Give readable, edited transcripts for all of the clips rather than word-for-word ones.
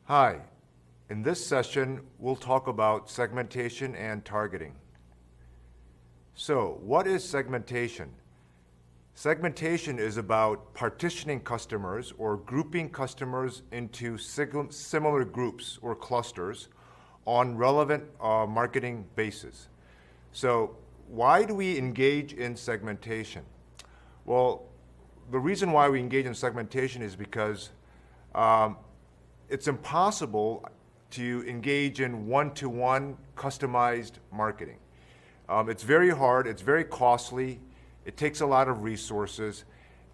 Hi, in this session, we'll talk about segmentation and targeting. So, what is segmentation? Segmentation is about partitioning customers or grouping customers into similar groups or clusters on relevant marketing bases. So, why do we engage in segmentation? Well, the reason why we engage in segmentation is because it's impossible to engage in one-to-one customized marketing. It's very hard, it's very costly, it takes a lot of resources,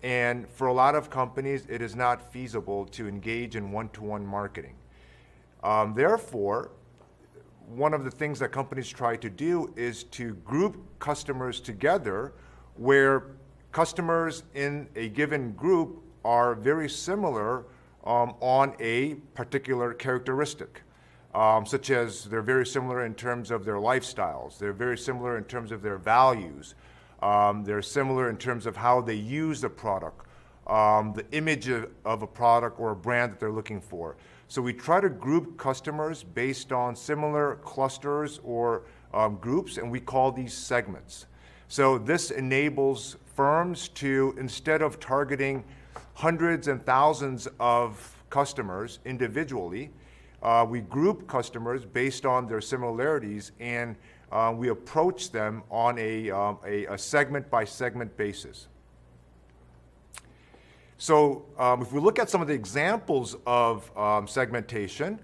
and for a lot of companies, it is not feasible to engage in one-to-one marketing. Therefore, one of the things that companies try to do is to group customers together where customers in a given group are very similar on a particular characteristic, such as they're very similar in terms of their lifestyles, they're very similar in terms of their values, they're similar in terms of how they use the product, the image of a product or a brand that they're looking for. So we try to group customers based on similar clusters or groups, and we call these segments. So this enables firms to, instead of targeting hundreds and thousands of customers individually, we group customers based on their similarities, and we approach them on a segment-by-segment basis. So if we look at some of the examples of segmentation,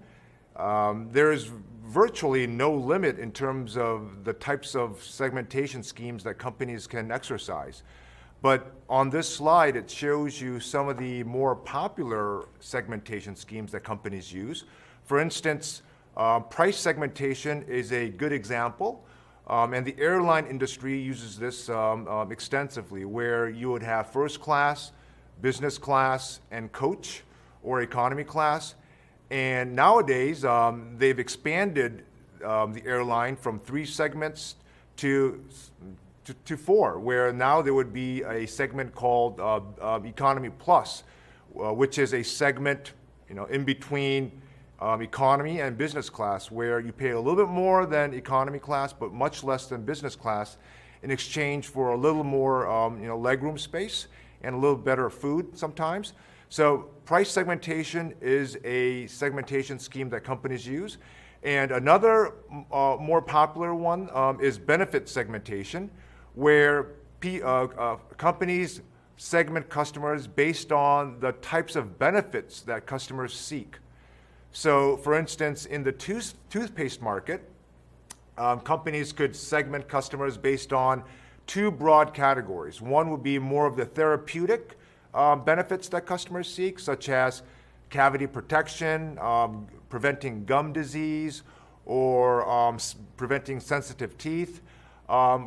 there is virtually no limit in terms of the types of segmentation schemes that companies can exercise. But on this slide, it shows you some of the more popular segmentation schemes that companies use. For instance, price segmentation is a good example, and the airline industry uses this extensively, where you would have first class, business class, and coach or economy class. And nowadays, they've expanded the airline from 3 segments to 4, where now there would be a segment called Economy Plus, which is a segment, in between economy and business class, where you pay a little bit more than economy class, but much less than business class, in exchange for a little more, legroom space and a little better food sometimes. So price segmentation is a segmentation scheme that companies use. And another more popular one is benefit segmentation, where companies segment customers based on the types of benefits that customers seek. So for instance, in the toothpaste market, companies could segment customers based on 2 broad categories. One would be more of the therapeutic benefits that customers seek, such as cavity protection, preventing gum disease, or preventing sensitive teeth,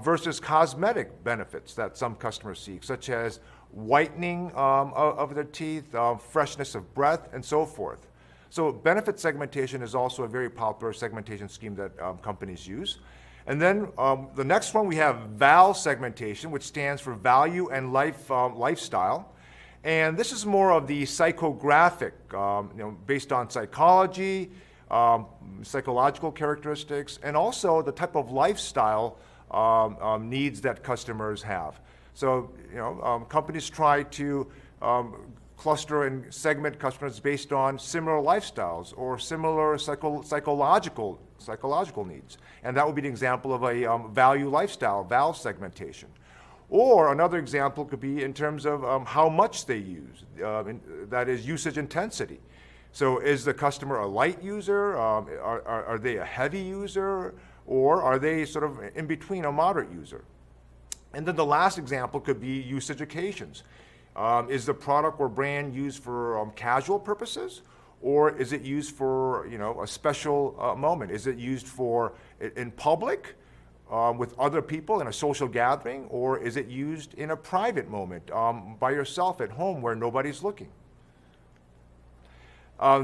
versus cosmetic benefits that some customers seek, such as whitening of their teeth, freshness of breath, and so forth. So benefit segmentation is also a very popular segmentation scheme that companies use. And then the next one, we have VAL segmentation, which stands for value and lifestyle. And this is more of the psychographic, based on psychology, psychological characteristics, and also the type of lifestyle needs that customers have. So, companies try to cluster and segment customers based on similar lifestyles or similar psychological needs. And that would be an example of a value lifestyle, VAL segmentation. Or another example could be in terms of how much they use, that is usage intensity. So is the customer a light user? Are they a heavy user? Or are they sort of in between, a moderate user? And then the last example could be usage occasions. Is the product or brand used for casual purposes? Or is it used for a special moment? Is it used for in public with other people in a social gathering? Or is it used in a private moment by yourself at home where nobody's looking?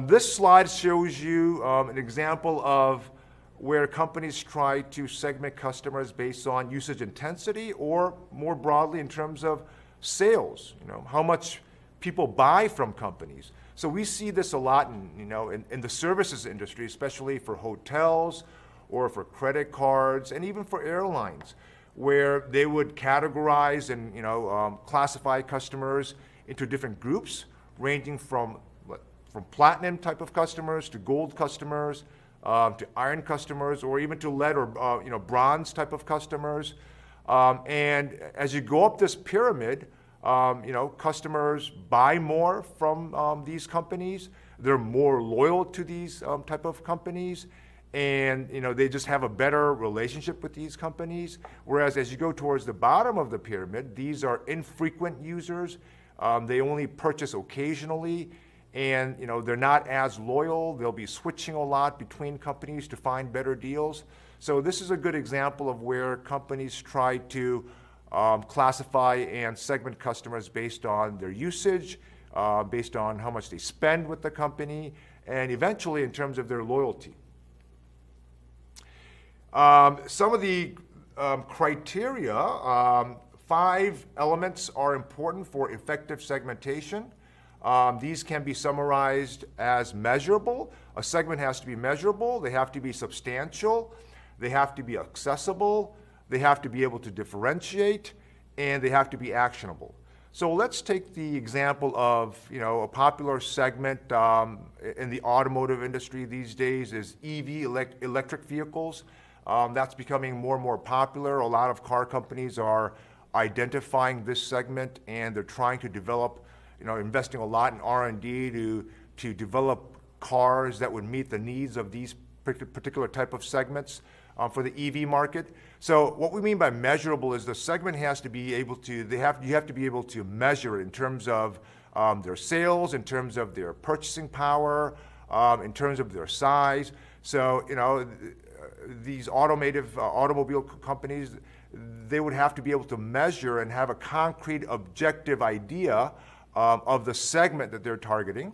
This slide shows you an example of where companies try to segment customers based on usage intensity, or more broadly in terms of sales, how much people buy from companies. So we see this a lot in the services industry, especially for hotels or for credit cards and even for airlines, where they would categorize and classify customers into different groups, ranging from platinum type of customers to gold customers, to iron customers, or even to lead or bronze type of customers. And as you go up this pyramid, customers buy more from these companies. They're more loyal to these type of companies, and they just have a better relationship with these companies. Whereas as you go towards the bottom of the pyramid, these are infrequent users. They only purchase occasionally, and they're not as loyal. They'll be switching a lot between companies to find better deals. So this is a good example of where companies try to classify and segment customers based on their usage, based on how much they spend with the company, and eventually in terms of their loyalty. Some of the criteria, 5 elements are important for effective segmentation. These can be summarized as measurable. A segment has to be measurable, they have to be substantial, they have to be accessible, they have to be able to differentiate, and they have to be actionable. So let's take the example of a popular segment in the automotive industry these days is EV, electric vehicles. That's becoming more and more popular. A lot of car companies are identifying this segment, and they're trying to develop, investing a lot in R&D to develop cars that would meet the needs of these particular type of segments for the EV market. So what we mean by measurable is the segment has to be able to, you have to be able to measure it in terms of their sales, in terms of their purchasing power, in terms of their size. So, these automobile companies, they would have to be able to measure and have a concrete, objective idea of the segment that they're targeting.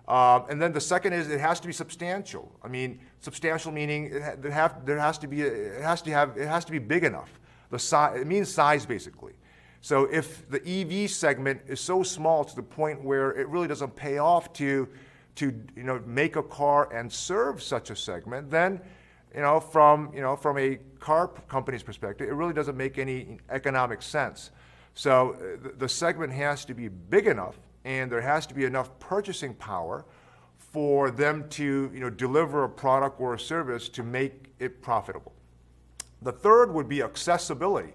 And then the second is it has to be substantial. I mean, substantial meaning it has to be big enough. It means size basically. So if the EV segment is so small to the point where it really doesn't pay off to make a car and serve such a segment, then from a car company's perspective, it really doesn't make any economic sense. So the segment has to be big enough, and there has to be enough purchasing power for them to deliver a product or a service to make it profitable. The third would be accessibility.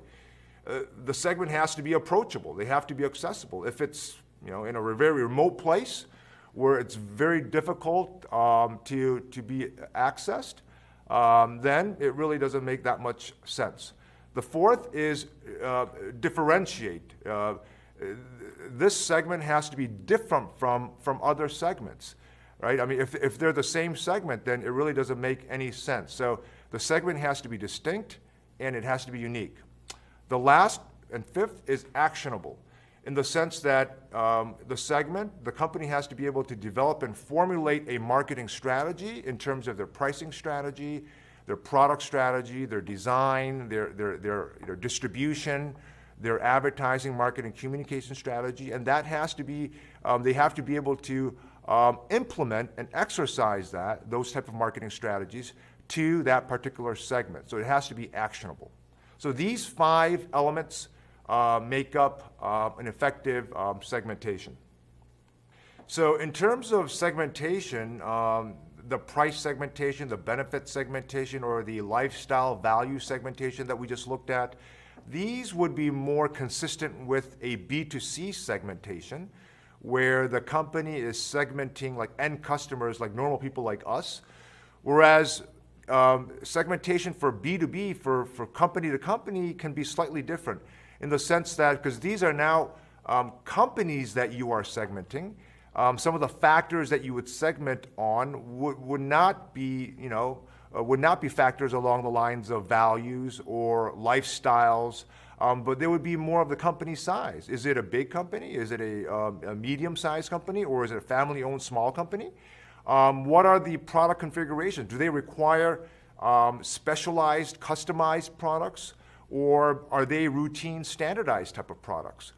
The segment has to be approachable. They have to be accessible. If it's in a very remote place where it's very difficult to be accessed, then it really doesn't make that much sense. The fourth is differentiate. This segment has to be different from other segments, right? I mean, if they're the same segment, then it really doesn't make any sense. So the segment has to be distinct, and it has to be unique. The last and fifth is actionable, in the sense that the company has to be able to develop and formulate a marketing strategy in terms of their pricing strategy, their product strategy, their design, their distribution, their advertising, marketing, communication strategy, and that has to be, they have to be able to implement and exercise those type of marketing strategies to that particular segment. So it has to be actionable. So these 5 elements make up an effective segmentation. So in terms of segmentation, the price segmentation, the benefit segmentation, or the lifestyle value segmentation that we just looked at, these would be more consistent with a B2C segmentation, where the company is segmenting like end customers, like normal people like us, whereas segmentation for B2B, for company to company, can be slightly different in the sense that, because these are now companies that you are segmenting, some of the factors that you would segment on would not be factors along the lines of values or lifestyles, but there would be more of the company size. Is it a big company? Is it a medium-sized company? Or is it a family-owned small company? What are the product configurations? Do they require specialized, customized products? Or are they routine, standardized type of products?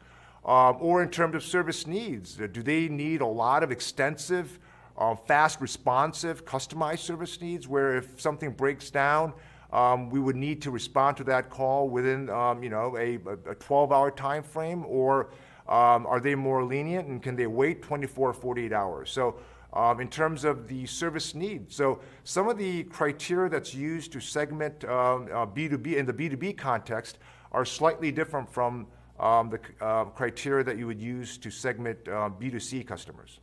Or in terms of service needs, do they need a lot of extensive, fast, responsive, customized service needs where if something breaks down, we would need to respond to that call within a 12-hour time frame, or are they more lenient and can they wait 24 or 48 hours? So in terms of the service needs, so some of the criteria that's used to segment B2B in the B2B context are slightly different from the criteria that you would use to segment B2C customers.